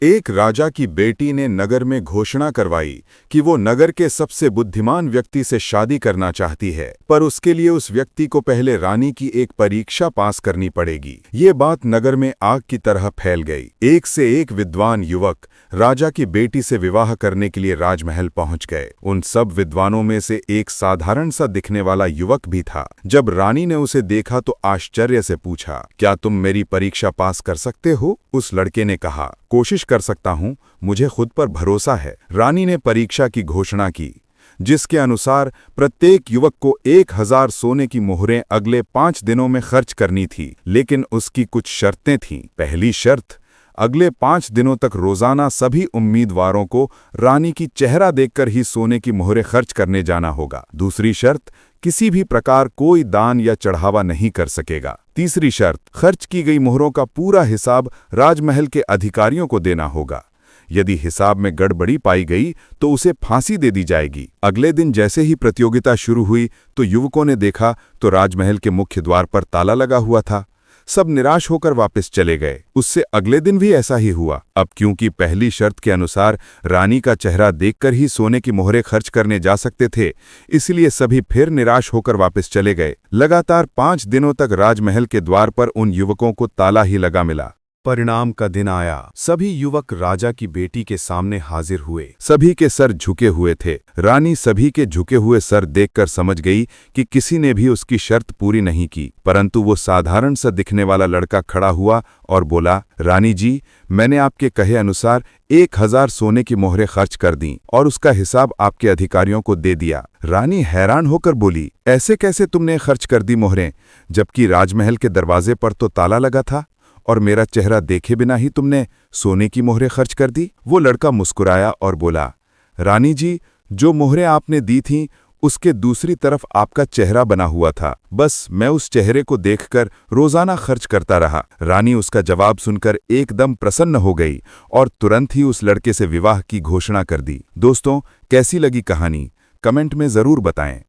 एक राजा की बेटी ने नगर में घोषणा करवाई कि वो नगर के सबसे बुद्धिमान व्यक्ति से शादी करना चाहती है, पर उसके लिए उस व्यक्ति को पहले रानी की एक परीक्षा पास करनी पड़ेगी। ये बात नगर में आग की तरह फैल गई। एक से एक विद्वान युवक राजा की बेटी से विवाह करने के लिए राजमहल पहुंच गए। उन सब विद्वानों में से एक साधारण सा दिखने वाला युवक भी था। जब रानी ने उसे देखा तो आश्चर्य से पूछा, क्या तुम मेरी परीक्षा पास कर सकते हो? उस लड़के ने कहा, कोशिश कर सकता हूं, मुझे खुद पर भरोसा है। रानी ने परीक्षा की घोषणा की, जिसके अनुसार प्रत्येक युवक को 1000 सोने की मोहरें अगले 5 दिनों में खर्च करनी थी। लेकिन उसकी कुछ शर्तें थीं। पहली शर्त, अगले 5 दिनों तक रोजाना सभी उम्मीदवारों को रानी की चेहरा देखकर ही सोने की मोहरें खर्च करने जाना होगा। दूसरी शर्त, किसी भी प्रकार कोई दान या चढ़ावा नहीं कर सकेगा। तीसरी शर्त, खर्च की गई मोहरों का पूरा हिसाब राजमहल के अधिकारियों को देना होगा। यदि हिसाब में गड़बड़ी पाई गई तो उसे फांसी दे दी जाएगी। अगले दिन जैसे ही प्रतियोगिता शुरू हुई तो युवकों ने देखा तो राजमहल के मुख्य द्वार पर ताला लगा हुआ था। सब निराश होकर वापस चले गए। उससे अगले दिन भी ऐसा ही हुआ। अब क्योंकि पहली शर्त के अनुसार रानी का चेहरा देखकर ही सोने की मोहरें खर्च करने जा सकते थे, इसलिए सभी फिर निराश होकर वापस चले गए। लगातार 5 दिनों तक राजमहल के द्वार पर उन युवकों को ताला ही लगा मिला। परिणाम का दिन आया। सभी युवक राजा की बेटी के सामने हाजिर हुए। सभी के सर झुके हुए थे। रानी सभी के झुके हुए सर देखकर समझ गई कि किसी ने भी उसकी शर्त पूरी नहीं की। परंतु वो साधारण सा दिखने वाला लड़का खड़ा हुआ और बोला, रानी जी, मैंने आपके कहे अनुसार 1000 सोने की मोहरें खर्च कर दी और उसका हिसाब आपके अधिकारियों को दे दिया। रानी हैरान होकर बोली, ऐसे कैसे तुमने खर्च कर दी मोहरें, जबकि राजमहल के दरवाजे पर तो ताला लगा था और मेरा चेहरा देखे बिना ही तुमने सोने की मोहरें खर्च कर दी? वो लड़का मुस्कुराया और बोला, रानी जी, जो मोहरें आपने दी थीं उसके दूसरी तरफ आपका चेहरा बना हुआ था। बस मैं उस चेहरे को देखकर रोजाना खर्च करता रहा। रानी उसका जवाब सुनकर एकदम प्रसन्न हो गई और तुरंत ही उस लड़के से विवाह की घोषणा कर दी। दोस्तों, कैसी लगी कहानी? कमेंट में जरूर बताएं।